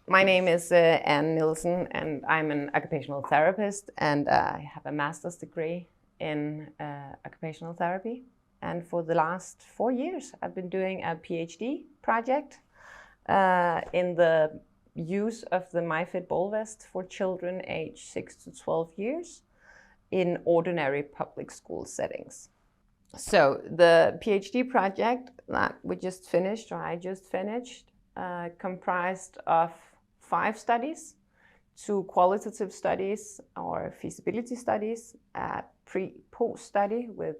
My name is Ann Nielsen, and I'm an occupational therapist, and I have a master's degree in occupational therapy. And for the last 4 years, I've been doing a PhD project in the use of the MyFit ball vest for children aged 6 to 12 years in ordinary public school settings. So the PhD project that we just finished, or I just finished, comprised of 5 studies, 2 qualitative studies or feasibility studies, a pre-post study with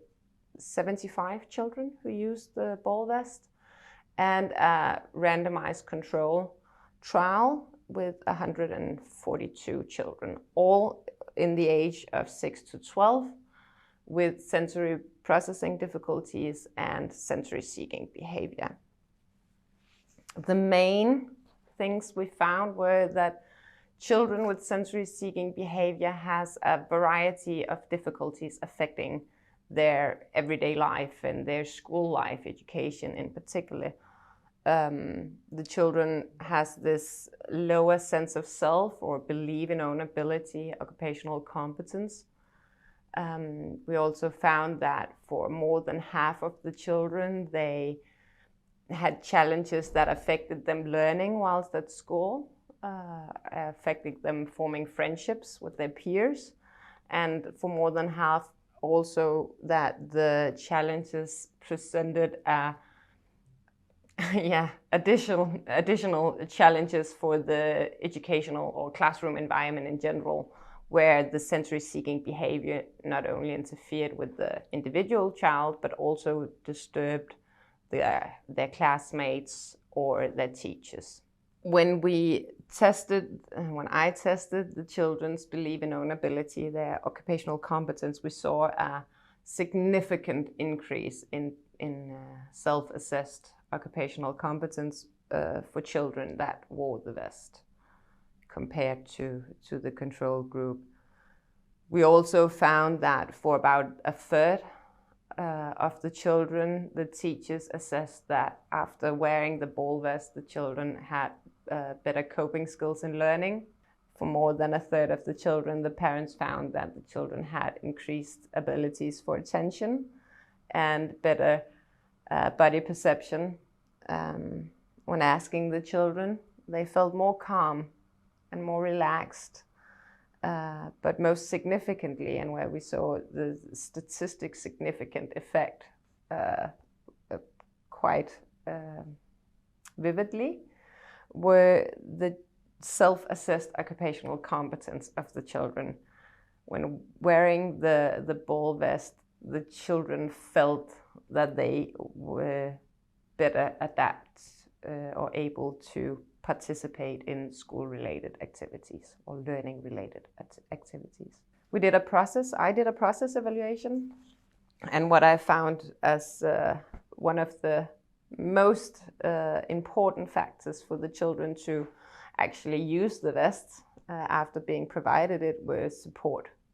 75 children who used the ball vest, and a randomized control trial with 142 children, all in the age of 6 to 12, with sensory processing difficulties and sensory seeking behavior. The main things we found were that children with sensory seeking behavior has a variety of difficulties affecting their everyday life and their school life, education in particular. The children has this lower sense of self or belief in own ability, occupational competence. We also found that for more than half of the children, they had challenges that affected them learning whilst at school, affecting them forming friendships with their peers. And for more than half, also that the challenges presented additional challenges for the educational or classroom environment in general, where the sensory seeking behavior not only interfered with the individual child, but also disturbed their classmates or their teachers. When I tested the children's belief in own ability, their occupational competence, we saw a significant increase in self-assessed occupational competence for children that wore the vest compared to the control group. We also found that for about a third of the children, the teachers assessed that after wearing the ball vest, the children had better coping skills in learning. For more than a third of the children, the parents found that the children had increased abilities for attention and better body perception. When asking the children, they felt more calm and more relaxed. But most significantly, and where we saw the statistic significant effect quite vividly, were the self-assessed occupational competence of the children. When wearing the ball vest, the children felt that they were better adapt or able to participate in school-related activities or learning-related activities. I did a process evaluation, and what I found as one of the most important factors for the children to actually use the vest after being provided it was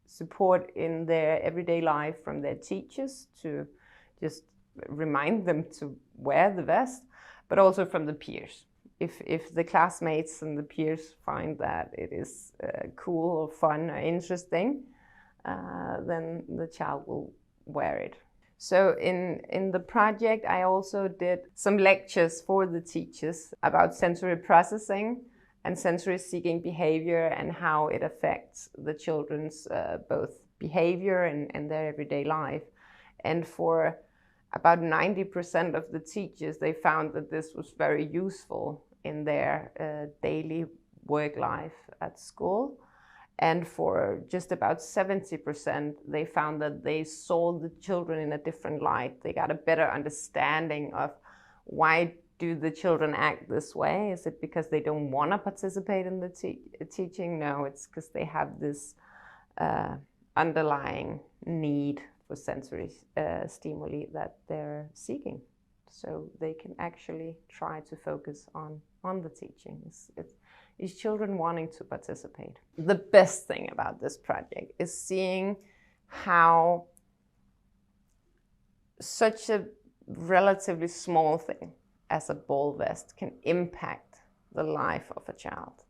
support in their everyday life from their teachers to just remind them to wear the vest, but also from the peers. If the classmates and the peers find that it is cool or fun or interesting, then the child will wear it. So in the project, I also did some lectures for the teachers about sensory processing and sensory seeking behavior and how it affects the children's both behavior and their everyday life. And for about 90% of the teachers, they found that this was very useful in their daily work life at school. And for just about 70%, they found that they saw the children in a different light. They got a better understanding of why do the children act this way? Is it because they don't want to participate in the teaching? No, it's because they have this underlying need for sensory stimuli that they're seeking. So they can actually try to focus on the teaching. It's children wanting to participate. The best thing about this project is seeing how such a relatively small thing as a ball vest can impact the life of a child.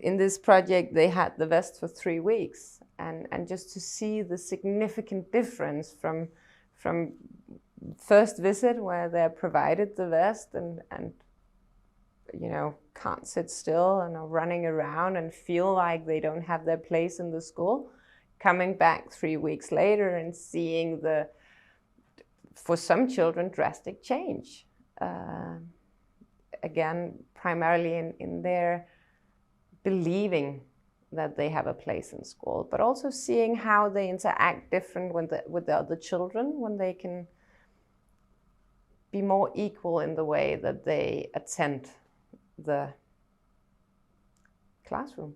In this project, they had the vest for 3 weeks, and just to see the significant difference from first visit, where they're provided the vest and you know, can't sit still and are running around and feel like they don't have their place in the school, coming back 3 weeks later and seeing the, for some children, drastic change. Again, primarily in their believing that they have a place in school, but also seeing how they interact different with the other children, when they can be more equal in the way that they attend the classroom.